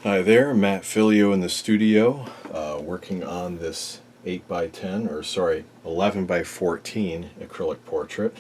Hi there, mattphilleo in the studio, working on this 8 by 10, or sorry, 11 by 14 acrylic portrait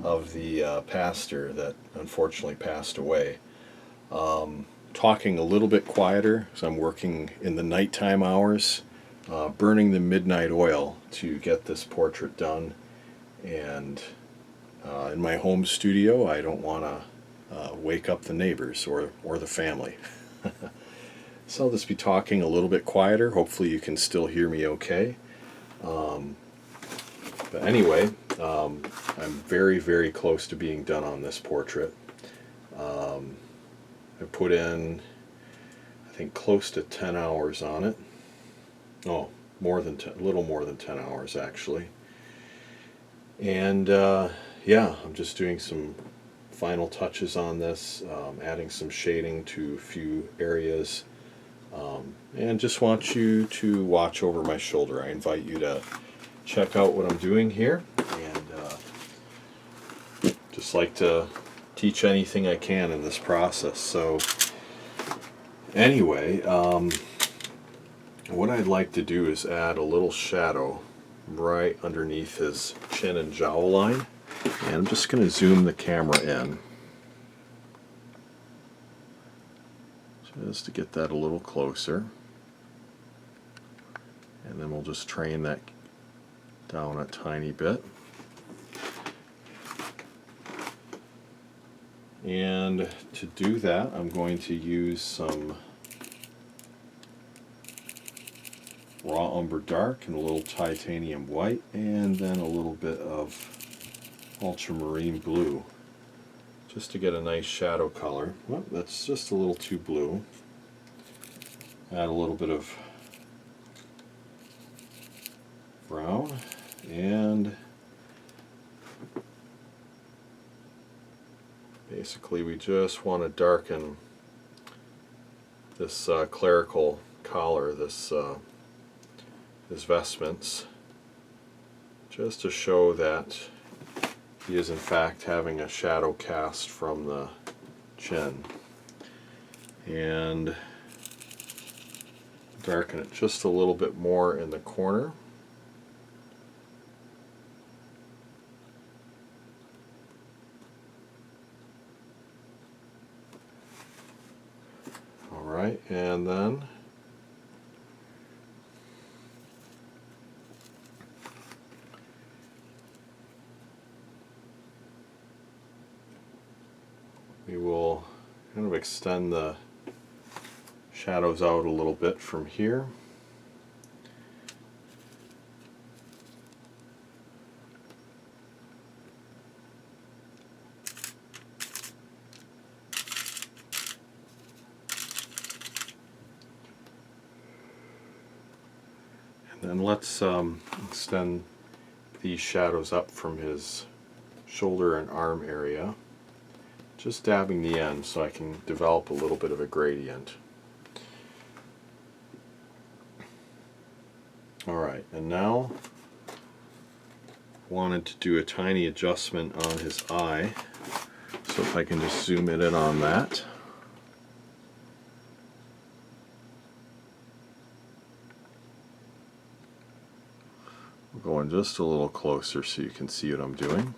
of the pastor that unfortunately passed away. Talking a little bit quieter, so I'm working in the nighttime hours, burning the midnight oil to get this portrait done. And in my home studio, I don't want to wake up the neighbors or the family. So I'll just be talking a little bit quieter. Hopefully you can still hear me okay. But anyway, I'm very, very close to being done on this portrait. I put in, I think, close to 10 hours on it. Oh, more than 10, a little more than 10 hours actually. And yeah, I'm just doing some final touches on this, adding some shading to a few areas. And just want you to watch over my shoulder. I invite you to check out what I'm doing here, and just like to teach anything I can in this process. So anyway, what I'd like to do is add a little shadow right underneath his chin and jowl line, and I'm just going to zoom the camera in just to get that a little closer. And then we'll just train that down a tiny bit. And to do that, I'm going to use some raw umber dark and a little titanium white, and then a little bit of ultramarine blue, just to get a nice shadow color. Well, that's just a little too blue. Add a little bit of brown, and basically we just want to darken this clerical collar, this his vestments, just to show that he is in fact having a shadow cast from the chin. And darken it just a little bit more in the corner. Alright, and then we will kind of extend the shadows out a little bit from here. And then let's extend these shadows up from his shoulder and arm area, just dabbing the end so I can develop a little bit of a gradient. Alright, and now wanted to do a tiny adjustment on his eye, so if I can just zoom in on that. Going just a little closer so you can see what I'm doing.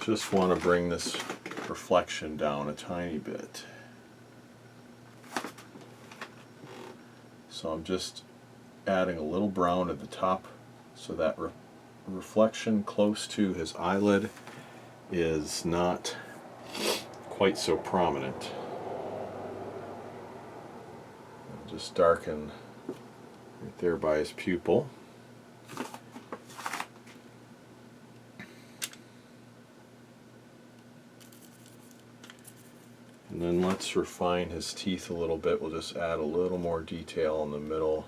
Just want to bring this reflection down a tiny bit. So I'm just adding a little brown at the top so that reflection close to his eyelid is not quite so prominent. I'll just darken right there by his pupil. And then let's refine his teeth a little bit. We'll just add a little more detail in the middle.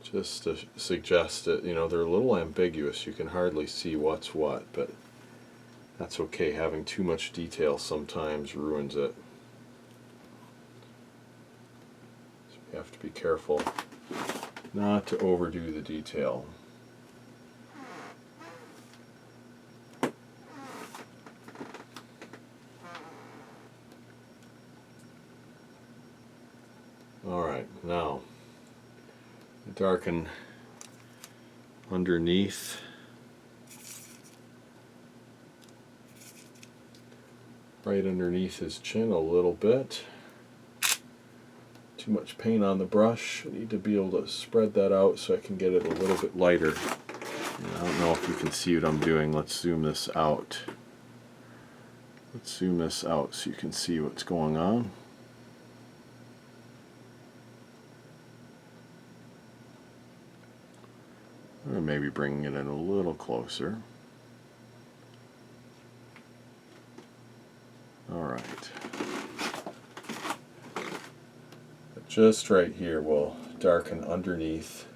Just to suggest that, you know, they're a little ambiguous. You can hardly see what's what, but that's okay. Having too much detail sometimes ruins it. So you have to be careful not to overdo the detail. darken underneath. Right underneath his chin a little bit. Too much paint on the brush. I need to be able to spread that out so I can get it a little bit lighter. I don't know if you can see what I'm doing. Let's zoom this out. Let's zoom this out so you can see what's going on. Or maybe bringing it in a little closer. Alright. Just right here we'll darken underneath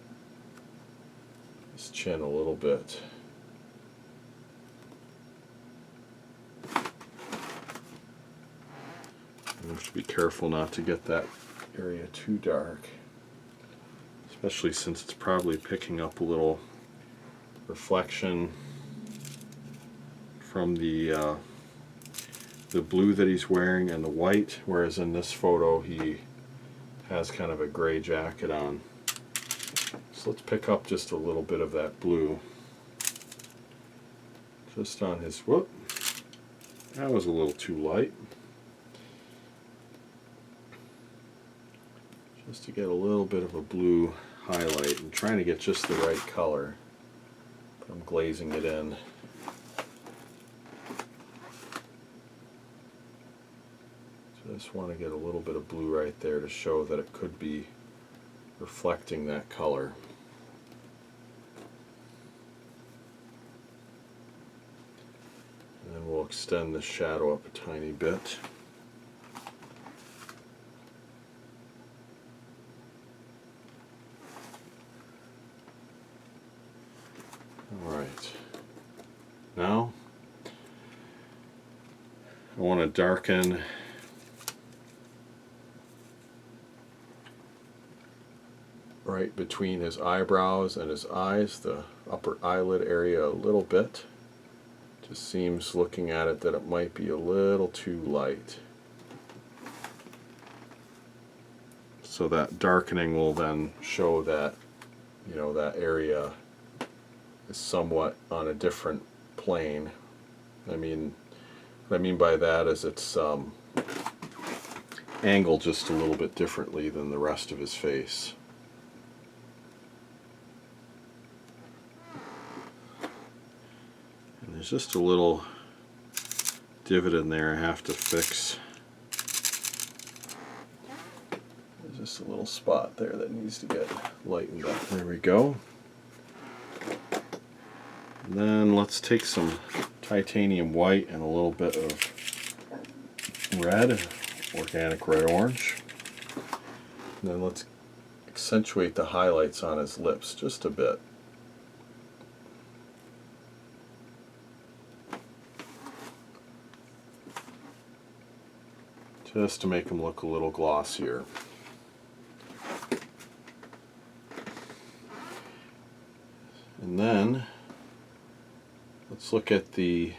his chin a little bit. You have to be careful not to get that area too dark, especially since it's probably picking up a little reflection from the blue that he's wearing and the white, whereas in this photo he has kind of a gray jacket on. So let's pick up just a little bit of that blue just on his, whoop, that was a little too light. Just to get a little bit of a blue highlight. I'm trying to get just the right color, but I'm glazing it in. Just want to get a little bit of blue right there to show that it could be reflecting that color. And then we'll extend the shadow up a tiny bit. Alright. Now I want to darken right between his eyebrows and his eyes, the upper eyelid area a little bit. Just seems, looking at it, that it might be a little too light. So that darkening will then show that, you know, that area is somewhat on a different plane. I mean, what I mean by that is it's angled just a little bit differently than the rest of his face. There's just a little divot in there I have to fix. There's just a little spot there that needs to get lightened up. There we go. And then let's take some titanium white and a little bit of red, organic red orange. And then let's accentuate the highlights on his lips just a bit. Just to make them look a little glossier. And then let's look at the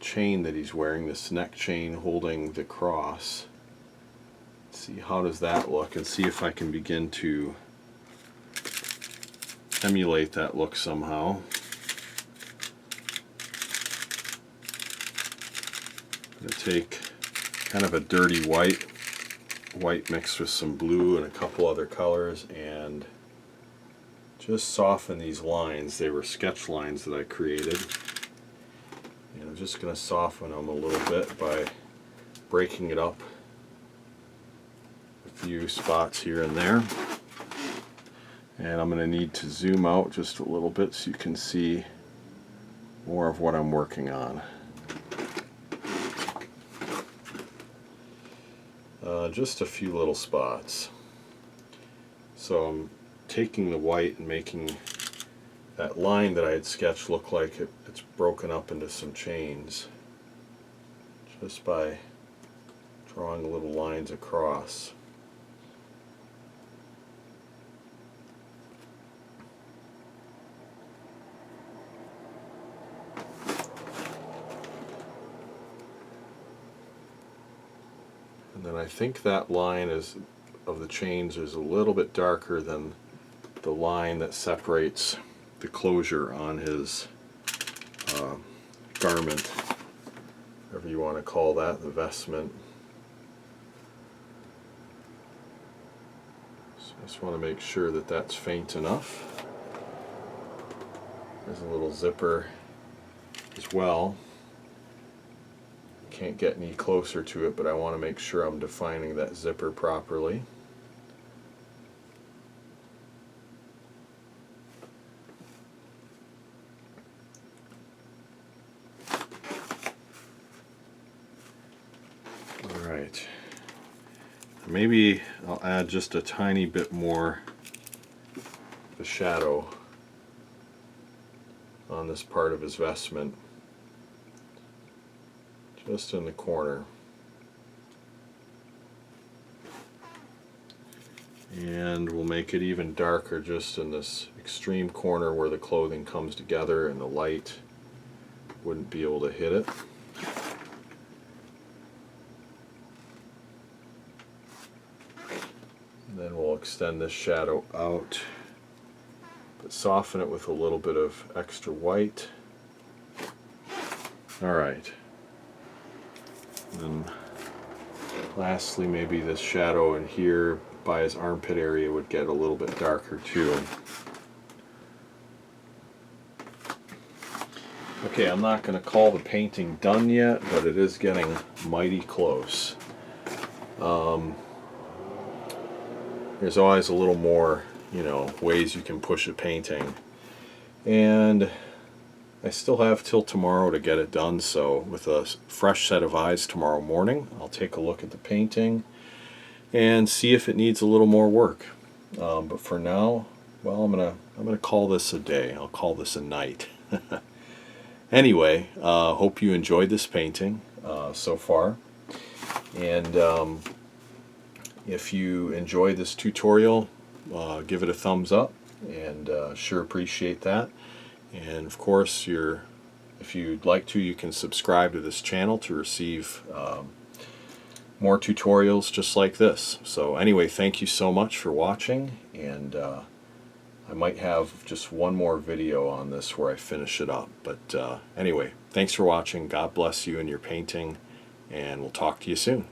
chain that he's wearing, this neck chain holding the cross. See how does that look, and see if I can begin to emulate that look somehow. I'm going to take kind of a dirty white mixed with some blue and a couple other colors, and just soften these lines. They were sketch lines that I created, and I'm just going to soften them a little bit by breaking it up a few spots here and there. And I'm going to need to zoom out just a little bit so you can see more of what I'm working on. Just a few little spots. So I'm taking the white and making that line that I had sketched look like it's broken up into some chains, just by drawing little lines across. And then I think that line is of the chains is a little bit darker than the line that separates the closure on his garment, whatever you want to call that, the vestment. So I just want to make sure that that's faint enough. There's a little zipper as well. Can't get any closer to it, but I want to make sure I'm defining that zipper properly. Alright, maybe I'll add just a tiny bit more of a shadow on this part of his vestment, just in the corner. And we'll make it even darker just in this extreme corner where the clothing comes together and the light wouldn't be able to hit it. And then we'll extend this shadow out, but soften it with a little bit of extra white. Alright. And lastly, maybe this shadow in here by his armpit area would get a little bit darker too. Okay, I'm not going to call the painting done yet, but it is getting mighty close. There's always a little more, ways you can push a painting. And I still have till tomorrow to get it done, so with a fresh set of eyes tomorrow morning, I'll take a look at the painting and see if it needs a little more work. But for now, well, I'm gonna call this a day. I'll call this a night. Anyway, hope you enjoyed this painting so far, and if you enjoyed this tutorial, give it a thumbs up, and sure appreciate that. And of course, if you'd like to, you can subscribe to this channel to receive more tutorials just like this. So anyway, thank you so much for watching, and I might have just one more video on this where I finish it up. But anyway, thanks for watching. God bless you and your painting, and we'll talk to you soon.